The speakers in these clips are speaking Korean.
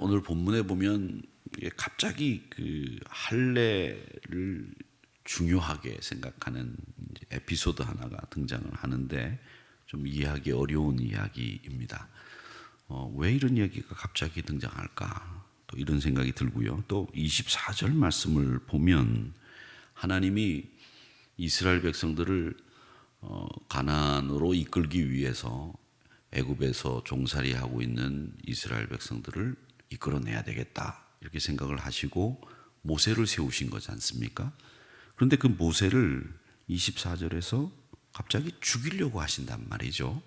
오늘 본문에 보면 이게 갑자기 그 할례를 중요하게 생각하는 에피소드 하나가 등장을 하는데 좀 이해하기 어려운 이야기입니다. 왜 이런 이야기가 갑자기 등장할까? 또 이런 생각이 들고요. 또 24절 말씀을 보면 하나님이 이스라엘 백성들을 가나안으로 이끌기 위해서 애굽에서 종살이하고 있는 이스라엘 백성들을 이끌어내야 되겠다 이렇게 생각을 하시고 모세를 세우신 거지 않습니까? 그런데 그 모세를 24절에서 갑자기 죽이려고 하신단 말이죠.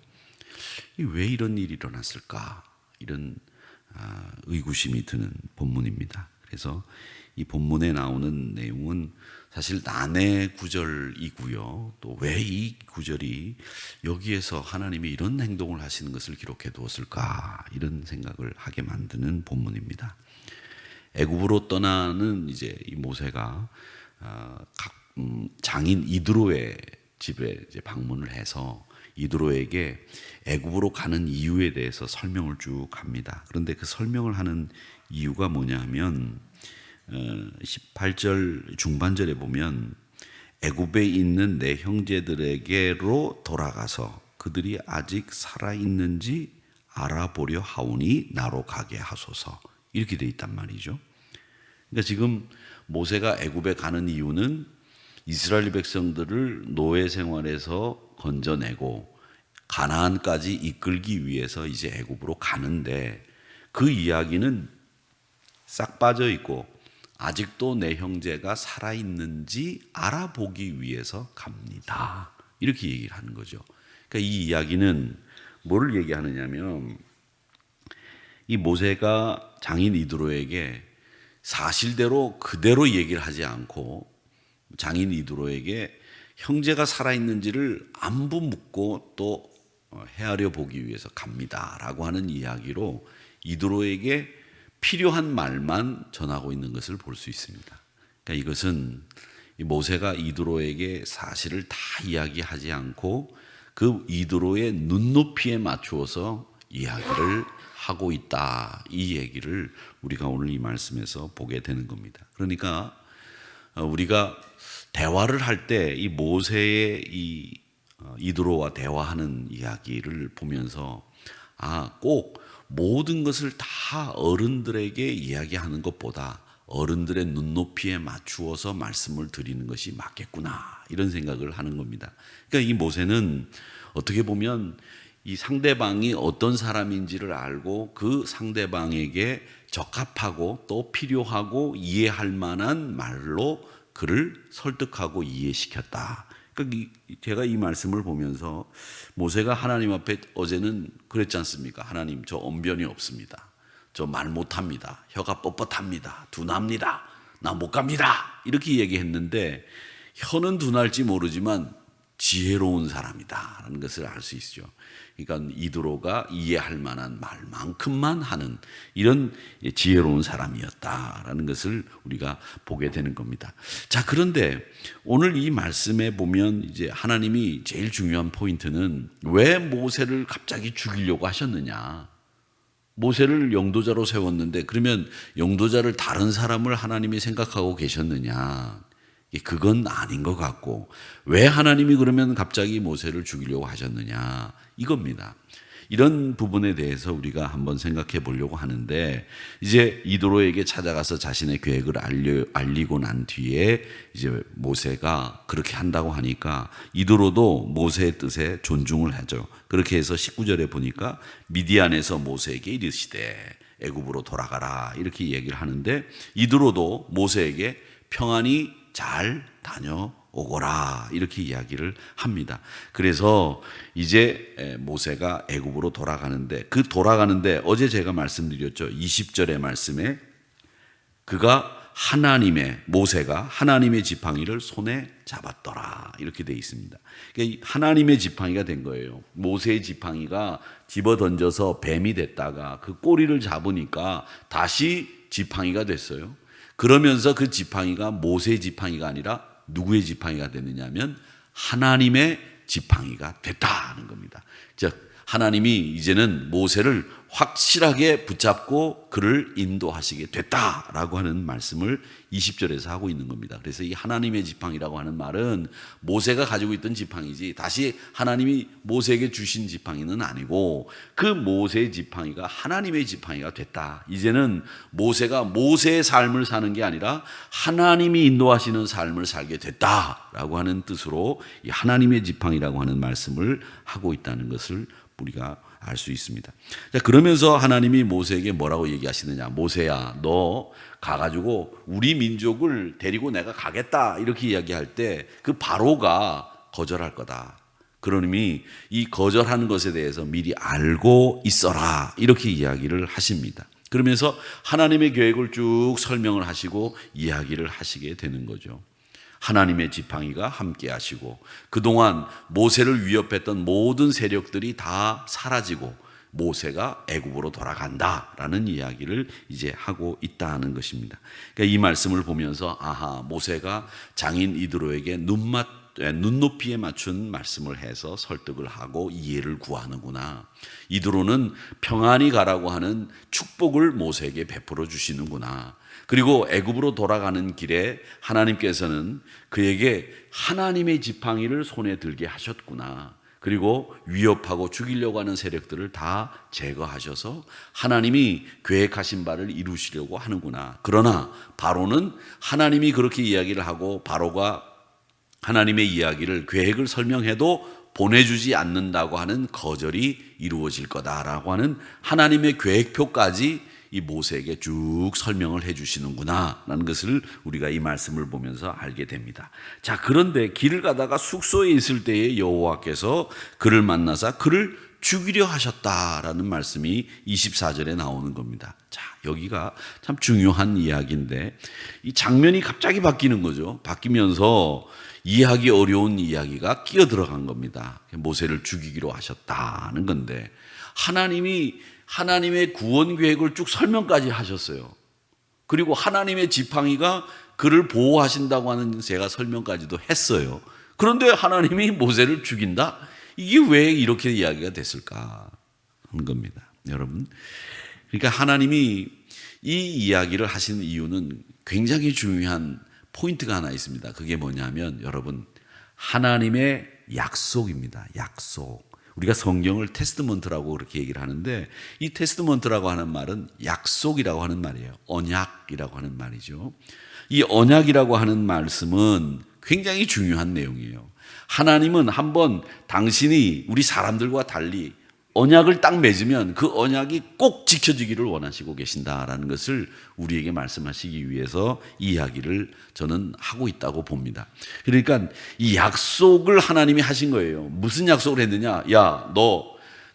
왜 이런 일이 일어났을까? 이런 의구심이 드는 본문입니다. 그래서 이 본문에 나오는 내용은 사실 난해 구절이고요. 또 왜 이 구절이 여기에서 하나님이 이런 행동을 하시는 것을 기록해 두었을까? 이런 생각을 하게 만드는 본문입니다. 애굽으로 떠나는 이제 이 모세가 장인 이드로의 집에 이제 방문을 해서 이드로에게 애굽으로 가는 이유에 대해서 설명을 쭉 합니다. 그런데 그 설명을 하는 이유가 뭐냐면 18절 중반절에 보면 애굽에 있는 내 형제들에게로 돌아가서 그들이 아직 살아있는지 알아보려 하오니 나로 가게 하소서 이렇게 돼 있단 말이죠. 그러니까 지금 모세가 애굽에 가는 이유는 이스라엘 백성들을 노예 생활에서 건져내고 가나안까지 이끌기 위해서 이제 애굽으로 가는데 그 이야기는 싹 빠져 있고 아직도 내 형제가 살아있는지 알아보기 위해서 갑니다. 이렇게 얘기를 하는 거죠. 그러니까 이 이야기는 뭐를 얘기하느냐면 이 모세가 장인 이드로에게 사실대로 그대로 얘기를 하지 않고 장인 이드로에게 형제가 살아있는지를 안부 묻고 또 헤아려 보기 위해서 갑니다라고 하는 이야기로 이드로에게 필요한 말만 전하고 있는 것을 볼 수 있습니다. 그러니까 이것은 모세가 이드로에게 사실을 다 이야기하지 않고 그 이드로의 눈높이에 맞추어서 이야기를 하고 있다. 이 얘기를 우리가 오늘 이 말씀에서 보게 되는 겁니다. 그러니까 우리가 대화를 할 때 이 모세의 이 이드로와 대화하는 이야기를 보면서 꼭 모든 것을 다 어른들에게 이야기하는 것보다 어른들의 눈높이에 맞추어서 말씀을 드리는 것이 맞겠구나 이런 생각을 하는 겁니다. 그러니까 이 모세는 어떻게 보면 이 상대방이 어떤 사람인지를 알고 그 상대방에게 적합하고 또 필요하고 이해할 만한 말로 그를 설득하고 이해시켰다. 그러니까 제가 이 말씀을 보면서 모세가 하나님 앞에 어제는 그랬지 않습니까? 하나님, 저 언변이 없습니다. 저 말 못합니다. 혀가 뻣뻣합니다. 둔합니다. 나 못 갑니다. 이렇게 얘기했는데 혀는 둔할지 모르지만 지혜로운 사람이다라는 것을 알 수 있죠. 그러니까 이드로가 이해할 만한 말만큼만 하는 이런 지혜로운 사람이었다라는 것을 우리가 보게 되는 겁니다. 자, 그런데 오늘 이 말씀에 보면 이제 하나님이 제일 중요한 포인트는 왜 모세를 갑자기 죽이려고 하셨느냐? 모세를 영도자로 세웠는데 그러면 영도자를 다른 사람을 하나님이 생각하고 계셨느냐? 그건 아닌 것 같고 왜 하나님이 그러면 갑자기 모세를 죽이려고 하셨느냐 이겁니다. 이런 부분에 대해서 우리가 한번 생각해 보려고 하는데 이제 이드로에게 찾아가서 자신의 계획을 알리고 난 뒤에 이제 모세가 그렇게 한다고 하니까 이드로도 모세의 뜻에 존중을 하죠. 그렇게 해서 19절에 보니까 미디안에서 모세에게 이르시되 애굽으로 돌아가라 이렇게 얘기를 하는데 이드로도 모세에게 평안히 잘 다녀오거라 이렇게 이야기를 합니다. 그래서 이제 모세가 애굽으로 돌아가는데 그 돌아가는데 어제 제가 말씀드렸죠. 20절의 말씀에 그가 모세가 하나님의 지팡이를 손에 잡았더라 이렇게 되어 있습니다. 그러니까 하나님의 지팡이가 된 거예요. 모세의 지팡이가 집어던져서 뱀이 됐다가 그 꼬리를 잡으니까 다시 지팡이가 됐어요. 그러면서 그 지팡이가 모세의 지팡이가 아니라 누구의 지팡이가 됐느냐면 하나님의 지팡이가 됐다는 겁니다. 즉 하나님이 이제는 모세를 확실하게 붙잡고 그를 인도하시게 됐다라고 하는 말씀을 20절에서 하고 있는 겁니다. 그래서 이 하나님의 지팡이라고 하는 말은 모세가 가지고 있던 지팡이지 다시 하나님이 모세에게 주신 지팡이는 아니고 그 모세의 지팡이가 하나님의 지팡이가 됐다. 이제는 모세가 모세의 삶을 사는 게 아니라 하나님이 인도하시는 삶을 살게 됐다라고 하는 뜻으로 이 하나님의 지팡이라고 하는 말씀을 하고 있다는 것을 우리가 알 수 있습니다. 자, 그러면서 하나님이 모세에게 뭐라고 얘기하시느냐. 모세야, 너 가가지고 우리 민족을 데리고 내가 가겠다. 이렇게 이야기할 때 그 바로가 거절할 거다. 그러니 이 거절하는 것에 대해서 미리 알고 있어라. 이렇게 이야기를 하십니다. 그러면서 하나님의 계획을 쭉 설명을 하시고 이야기를 하시게 되는 거죠. 하나님의 지팡이가 함께 하시고 그동안 모세를 위협했던 모든 세력들이 다 사라지고 모세가 애굽으로 돌아간다라는 이야기를 이제 하고 있다는 것입니다. 그러니까 이 말씀을 보면서 아하, 모세가 장인 이드로에게 눈높이에 맞춘 말씀을 해서 설득을 하고 이해를 구하는구나. 이드로는 평안히 가라고 하는 축복을 모세에게 베풀어 주시는구나. 그리고 애굽으로 돌아가는 길에 하나님께서는 그에게 하나님의 지팡이를 손에 들게 하셨구나. 그리고 위협하고 죽이려고 하는 세력들을 다 제거하셔서 하나님이 계획하신 바를 이루시려고 하는구나. 그러나 바로는 하나님이 그렇게 이야기를 하고 바로가 하나님의 이야기를 계획을 설명해도 보내주지 않는다고 하는 거절이 이루어질 거다라고 하는 하나님의 계획표까지 이 모세에게 쭉 설명을 해 주시는구나 라는 것을 우리가 이 말씀을 보면서 알게 됩니다. 자, 그런데 길을 가다가 숙소에 있을 때에 여호와께서 그를 만나사 그를 죽이려 하셨다라는 말씀이 24절에 나오는 겁니다. 자, 여기가 참 중요한 이야기인데 이 장면이 갑자기 바뀌는 거죠. 바뀌면서 이해하기 어려운 이야기가 끼어 들어간 겁니다. 모세를 죽이기로 하셨다는 건데 하나님의 구원 계획을 쭉 설명까지 하셨어요. 그리고 하나님의 지팡이가 그를 보호하신다고 하는 제가 설명까지도 했어요. 그런데 하나님이 모세를 죽인다? 이게 왜 이렇게 이야기가 됐을까 하는 겁니다. 여러분, 그러니까 하나님이 이 이야기를 하신 이유는 굉장히 중요한 포인트가 하나 있습니다. 그게 뭐냐면 여러분, 하나님의 약속입니다. 약속. 우리가 성경을 테스트먼트라고 그렇게 얘기를 하는데 이 테스트먼트라고 하는 말은 약속이라고 하는 말이에요. 언약이라고 하는 말이죠. 이 언약이라고 하는 말씀은 굉장히 중요한 내용이에요. 하나님은 한번 당신이 우리 사람들과 달리 언약을 딱 맺으면 그 언약이 꼭 지켜지기를 원하시고 계신다라는 것을 우리에게 말씀하시기 위해서 이 이야기를 저는 하고 있다고 봅니다. 그러니까 이 약속을 하나님이 하신 거예요. 무슨 약속을 했느냐? 야,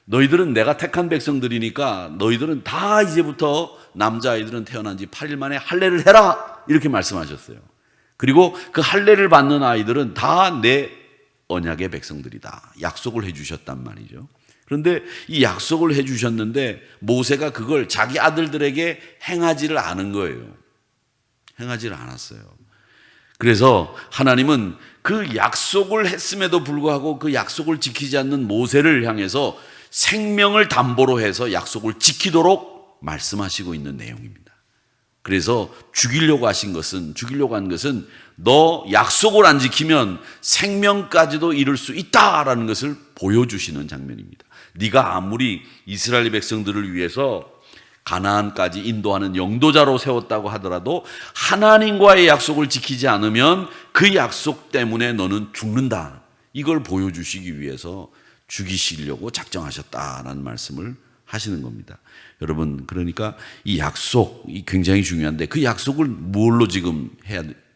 너희들은 내가 택한 백성들이니까 너희들은 다 이제부터 남자아이들은 태어난 지 8일 만에 할례를 해라! 이렇게 말씀하셨어요. 그리고 그 할례를 받는 아이들은 다 내 언약의 백성들이다. 약속을 해 주셨단 말이죠. 그런데 이 약속을 해 주셨는데 모세가 그걸 자기 아들들에게 행하지를 않은 거예요. 행하지를 않았어요. 그래서 하나님은 그 약속을 했음에도 불구하고 그 약속을 지키지 않는 모세를 향해서 생명을 담보로 해서 약속을 지키도록 말씀하시고 있는 내용입니다. 그래서 죽이려고 한 것은 너 약속을 안 지키면 생명까지도 잃을 수 있다라는 것을 보여주시는 장면입니다. 네가 아무리 이스라엘 백성들을 위해서 가나안까지 인도하는 영도자로 세웠다고 하더라도 하나님과의 약속을 지키지 않으면 그 약속 때문에 너는 죽는다. 이걸 보여주시기 위해서 죽이시려고 작정하셨다라는 말씀을 하시는 겁니다. 여러분, 그러니까 이 약속이 굉장히 중요한데 그 약속을 뭘로 지금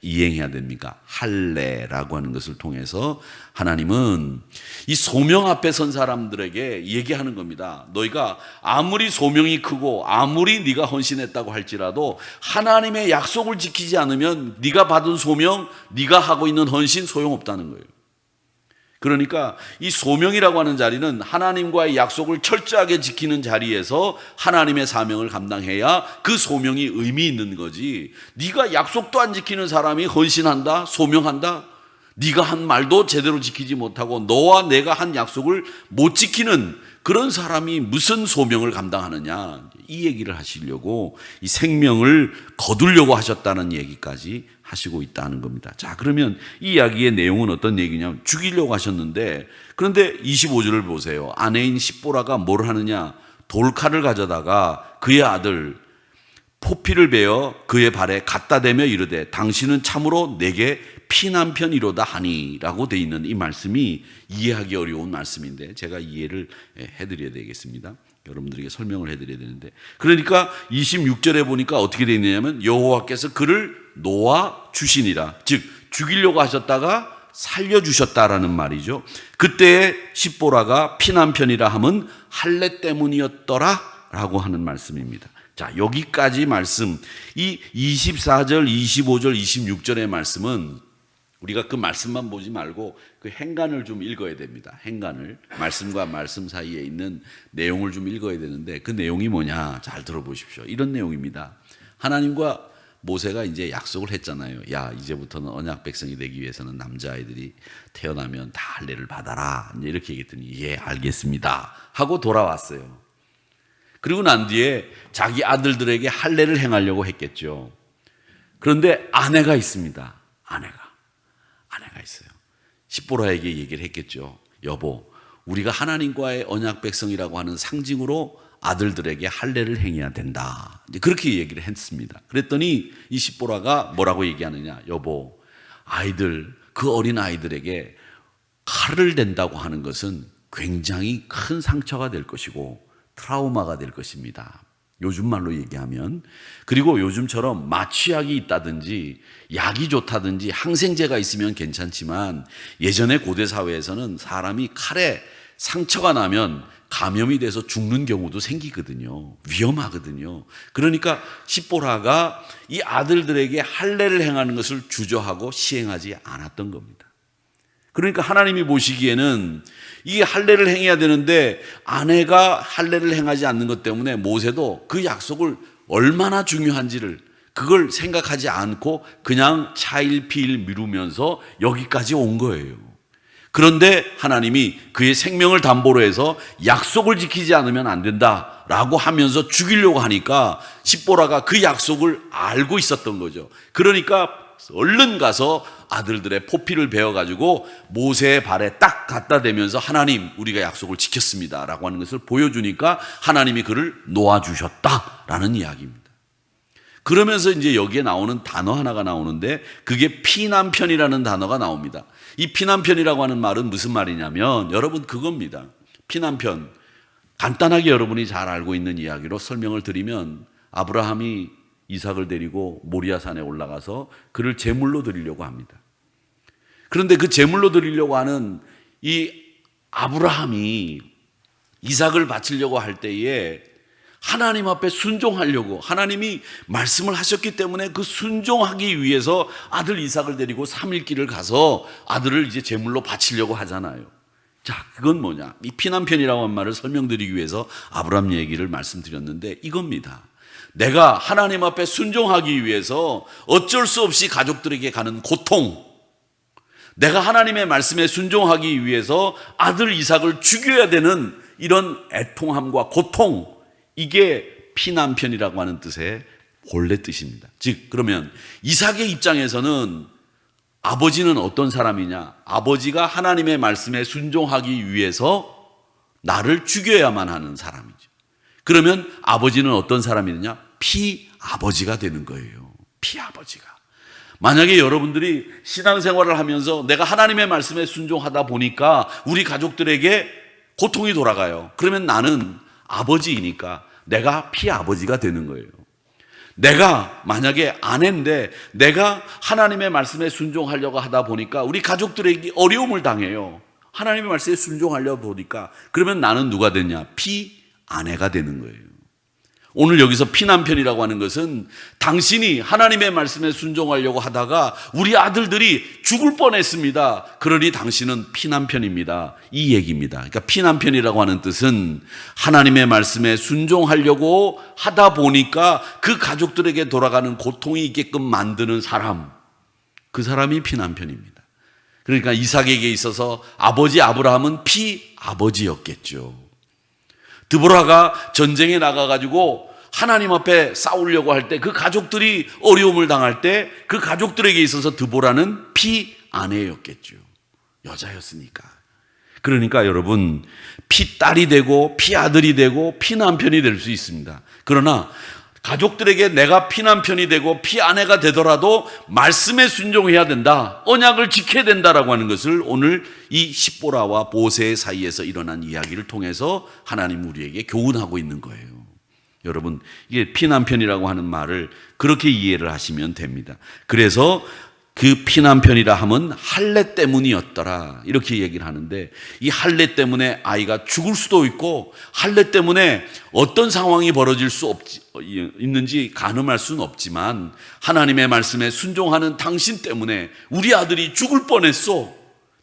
이행해야 됩니까? 할례라고 하는 것을 통해서 하나님은 이 소명 앞에 선 사람들에게 얘기하는 겁니다. 너희가 아무리 소명이 크고 아무리 네가 헌신했다고 할지라도 하나님의 약속을 지키지 않으면 네가 받은 소명, 네가 하고 있는 헌신 소용없다는 거예요. 그러니까 이 소명이라고 하는 자리는 하나님과의 약속을 철저하게 지키는 자리에서 하나님의 사명을 감당해야 그 소명이 의미 있는 거지. 네가 약속도 안 지키는 사람이 헌신한다, 소명한다, 네가 한 말도 제대로 지키지 못하고 너와 내가 한 약속을 못 지키는 그런 사람이 무슨 소명을 감당하느냐, 이 얘기를 하시려고 이 생명을 거두려고 하셨다는 얘기까지 하시고 있다는 겁니다. 자, 그러면 이 이야기의 내용은 어떤 얘기냐면 죽이려고 하셨는데, 그런데 25절을 보세요. 아내인 십보라가 뭘 하느냐, 돌칼을 가져다가 그의 아들 포피를 베어 그의 발에 갖다 대며 이르되 당신은 참으로 내게 피남편이로다 하니라고 돼 있는 이 말씀이 이해하기 어려운 말씀인데 제가 이해를 해드려야 되겠습니다. 여러분들에게 설명을 해드려야 되는데, 그러니까 26절에 보니까 어떻게 돼 있느냐면 여호와께서 그를 놓아 주시니라, 즉 죽이려고 하셨다가 살려주셨다라는 말이죠. 그때의 십보라가 피남편이라 함은 할례 때문이었더라 라고 하는 말씀입니다. 자, 여기까지 말씀, 이 24절, 25절, 26절의 말씀은 우리가 그 말씀만 보지 말고 그 행간을 좀 읽어야 됩니다. 행간을, 말씀과 말씀 사이에 있는 내용을 좀 읽어야 되는데 그 내용이 뭐냐, 잘 들어보십시오. 이런 내용입니다. 하나님과 모세가 이제 약속을 했잖아요. 야, 이제부터는 언약 백성이 되기 위해서는 남자아이들이 태어나면 다 할례를 받아라, 이제 이렇게 얘기했더니 예, 알겠습니다 하고 돌아왔어요. 그리고 난 뒤에 자기 아들들에게 할례를 행하려고 했겠죠. 그런데 아내가 있습니다. 아내가 있어요. 십보라에게 얘기를 했겠죠. 여보, 우리가 하나님과의 언약 백성이라고 하는 상징으로 아들들에게 할례를 행해야 된다, 이제 그렇게 얘기를 했습니다. 그랬더니 이 십보라가 뭐라고 얘기하느냐, 여보, 아이들, 그 어린 아이들에게 칼을 댄다고 하는 것은 굉장히 큰 상처가 될 것이고 트라우마가 될 것입니다. 요즘 말로 얘기하면, 그리고 요즘처럼 마취약이 있다든지 약이 좋다든지 항생제가 있으면 괜찮지만 예전에 고대 사회에서는 사람이 칼에 상처가 나면 감염이 돼서 죽는 경우도 생기거든요. 위험하거든요. 그러니까 십보라가 이 아들들에게 할례를 행하는 것을 주저하고 시행하지 않았던 겁니다. 그러니까 하나님이 보시기에는 이 할례를 행해야 되는데 아내가 할례를 행하지 않는 것 때문에 모세도 그 약속을 얼마나 중요한지를 그걸 생각하지 않고 그냥 차일피일 미루면서 여기까지 온 거예요. 그런데 하나님이 그의 생명을 담보로 해서 약속을 지키지 않으면 안 된다라고 하면서 죽이려고 하니까 십보라가 그 약속을 알고 있었던 거죠. 그러니까 얼른 가서 아들들의 포피를 베어가지고 모세의 발에 딱 갖다 대면서 하나님, 우리가 약속을 지켰습니다 라고 하는 것을 보여주니까 하나님이 그를 놓아주셨다라는 이야기입니다. 그러면서 이제 여기에 나오는 단어 하나가 나오는데 그게 피남편이라는 단어가 나옵니다. 이 피남편이라고 하는 말은 무슨 말이냐면 여러분 그겁니다. 피남편, 간단하게 여러분이 잘 알고 있는 이야기로 설명을 드리면 아브라함이 이삭을 데리고 모리아산에 올라가서 그를 제물로 드리려고 합니다. 그런데 그 제물로 드리려고 하는 이 아브라함이 이삭을 바치려고 할 때에 하나님 앞에 순종하려고, 하나님이 말씀을 하셨기 때문에 그 순종하기 위해서 아들 이삭을 데리고 3일 길을 가서 아들을 이제 제물로 바치려고 하잖아요. 자, 그건 뭐냐, 이 피남편이라고 한 말을 설명드리기 위해서 아브라함 얘기를 말씀드렸는데 이겁니다. 내가 하나님 앞에 순종하기 위해서 어쩔 수 없이 가족들에게 가는 고통, 내가 하나님의 말씀에 순종하기 위해서 아들 이삭을 죽여야 되는 이런 애통함과 고통, 이게 피남편이라고 하는 뜻의 본래 뜻입니다. 즉 그러면 이삭의 입장에서는 아버지는 어떤 사람이냐, 아버지가 하나님의 말씀에 순종하기 위해서 나를 죽여야만 하는 사람이죠. 그러면 아버지는 어떤 사람이냐, 피아버지가 되는 거예요. 피아버지가. 만약에 여러분들이 신앙생활을 하면서 내가 하나님의 말씀에 순종하다 보니까 우리 가족들에게 고통이 돌아가요. 그러면 나는 아버지이니까 내가 피아버지가 되는 거예요. 내가 만약에 아내인데 내가 하나님의 말씀에 순종하려고 하다 보니까 우리 가족들에게 어려움을 당해요. 하나님의 말씀에 순종하려고 보니까 그러면 나는 누가 되냐, 피아내가 되는 거예요. 오늘 여기서 피남편이라고 하는 것은 당신이 하나님의 말씀에 순종하려고 하다가 우리 아들들이 죽을 뻔했습니다. 그러니 당신은 피남편입니다. 이 얘기입니다. 그러니까 피남편이라고 하는 뜻은 하나님의 말씀에 순종하려고 하다 보니까 그 가족들에게 돌아가는 고통이 있게끔 만드는 사람, 그 사람이 피남편입니다. 그러니까 이삭에게 있어서 아버지 아브라함은 피아버지였겠죠. 드보라가 전쟁에 나가가지고 하나님 앞에 싸우려고 할 때 그 가족들이 어려움을 당할 때 그 가족들에게 있어서 드보라는 피아내였겠죠. 여자였으니까. 그러니까 여러분, 피딸이 되고 피아들이 되고 피남편이 될 수 있습니다. 그러나 가족들에게 내가 피남편이 되고 피아내가 되더라도 말씀에 순종해야 된다, 언약을 지켜야 된다라고 하는 것을 오늘 이 십보라와 모세 사이에서 일어난 이야기를 통해서 하나님 우리에게 교훈하고 있는 거예요. 여러분, 이게 피남편이라고 하는 말을 그렇게 이해를 하시면 됩니다. 그래서 그 피남편이라 함은 할례 때문이었더라, 이렇게 얘기를 하는데, 이 할례 때문에 아이가 죽을 수도 있고 할례 때문에 어떤 상황이 벌어질 수 있는지 가늠할 수는 없지만 하나님의 말씀에 순종하는 당신 때문에 우리 아들이 죽을 뻔했어,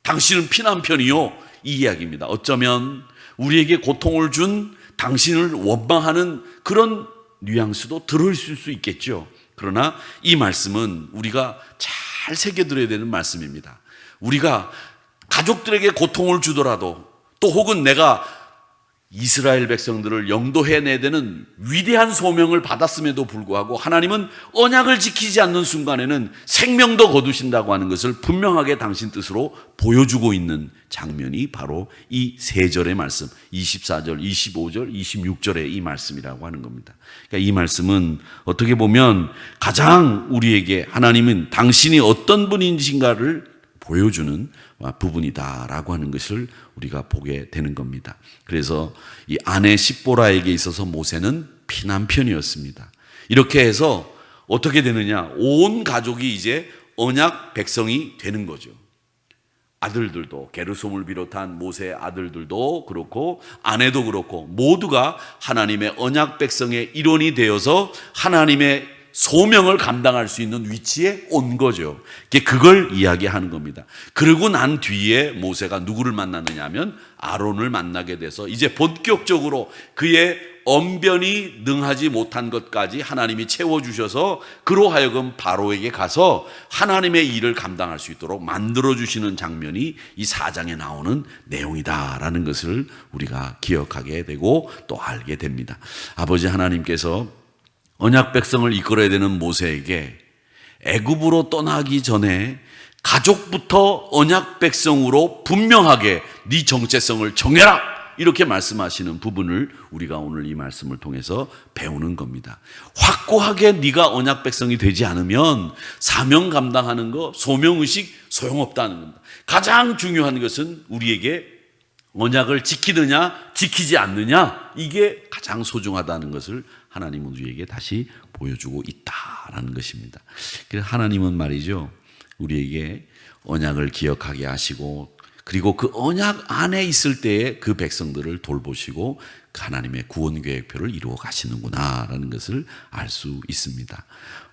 당신은 피남편이요, 이 이야기입니다. 어쩌면 우리에게 고통을 준 당신을 원망하는 그런 뉘앙스도 들어있을 수 있겠죠. 그러나 이 말씀은 우리가 잘 새겨들어야 되는 말씀입니다. 우리가 가족들에게 고통을 주더라도, 또 혹은 내가 이스라엘 백성들을 영도해내야 되는 위대한 소명을 받았음에도 불구하고 하나님은 언약을 지키지 않는 순간에는 생명도 거두신다고 하는 것을 분명하게 당신 뜻으로 보여주고 있는 장면이 바로 이 세 절의 말씀, 24절, 25절, 26절의 이 말씀이라고 하는 겁니다. 그러니까 이 말씀은 어떻게 보면 가장 우리에게 하나님은 당신이 어떤 분인가를 보여주는 부분이다라고 하는 것을 우리가 보게 되는 겁니다. 그래서 이 아내 십보라에게 있어서 모세는 피남편이었습니다. 이렇게 해서 어떻게 되느냐, 온 가족이 이제 언약 백성이 되는 거죠. 아들들도, 게르솜을 비롯한 모세의 아들들도 그렇고 아내도 그렇고 모두가 하나님의 언약 백성의 일원이 되어서 하나님의 소명을 감당할 수 있는 위치에 온 거죠. 그걸 이야기하는 겁니다. 그러고 난 뒤에 모세가 누구를 만나느냐 하면 아론을 만나게 돼서 이제 본격적으로 그의 언변이 능하지 못한 것까지 하나님이 채워주셔서 그로 하여금 바로에게 가서 하나님의 일을 감당할 수 있도록 만들어주시는 장면이 이 4장에 나오는 내용이다라는 것을 우리가 기억하게 되고 또 알게 됩니다. 아버지 하나님께서 언약 백성을 이끌어야 되는 모세에게 애굽으로 떠나기 전에 가족부터 언약 백성으로 분명하게 네 정체성을 정해라, 이렇게 말씀하시는 부분을 우리가 오늘 이 말씀을 통해서 배우는 겁니다. 확고하게 네가 언약 백성이 되지 않으면 사명 감당하는 거, 소명의식 소용없다는 겁니다. 가장 중요한 것은 우리에게 언약을 지키느냐 지키지 않느냐, 이게 가장 소중하다는 것을 하나님은 우리에게 다시 보여주고 있다라는 것입니다. 그래서 하나님은 말이죠, 우리에게 언약을 기억하게 하시고 그리고 그 언약 안에 있을 때에 그 백성들을 돌보시고 하나님의 구원 계획표를 이루어 가시는구나라는 것을 알 수 있습니다.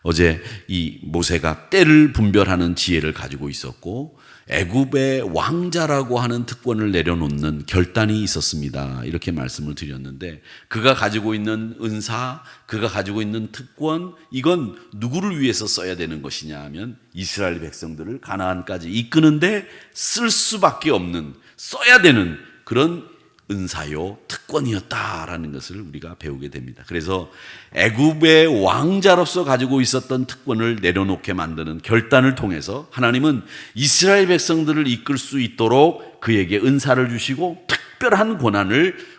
어제 이 모세가 때를 분별하는 지혜를 가지고 있었고 애굽의 왕자라고 하는 특권을 내려놓는 결단이 있었습니다. 이렇게 말씀을 드렸는데, 그가 가지고 있는 은사, 그가 가지고 있는 특권, 이건 누구를 위해서 써야 되는 것이냐 하면 이스라엘 백성들을 가나안까지 이끄는데 쓸 수밖에 없는, 써야 되는 그런 은사요, 특권이었다라는 것을 우리가 배우게 됩니다. 그래서 애굽의 왕자로서 가지고 있었던 특권을 내려놓게 만드는 결단을 통해서 하나님은 이스라엘 백성들을 이끌 수 있도록 그에게 은사를 주시고 특별한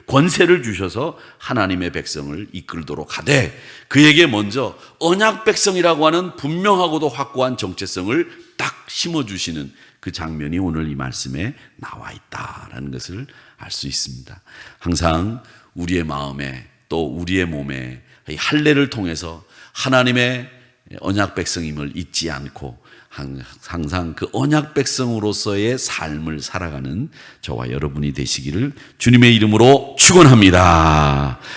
권세를 주셔서 하나님의 백성을 이끌도록 하되, 그에게 먼저 언약 백성이라고 하는 분명하고도 확고한 정체성을 딱 심어주시는 그 장면이 오늘 이 말씀에 나와 있다라는 것을 알 수 있습니다. 항상 우리의 마음에 또 우리의 몸에 이 할례를 통해서 하나님의 언약 백성임을 잊지 않고 항상 그 언약 백성으로서의 삶을 살아가는 저와 여러분이 되시기를 주님의 이름으로 축원합니다.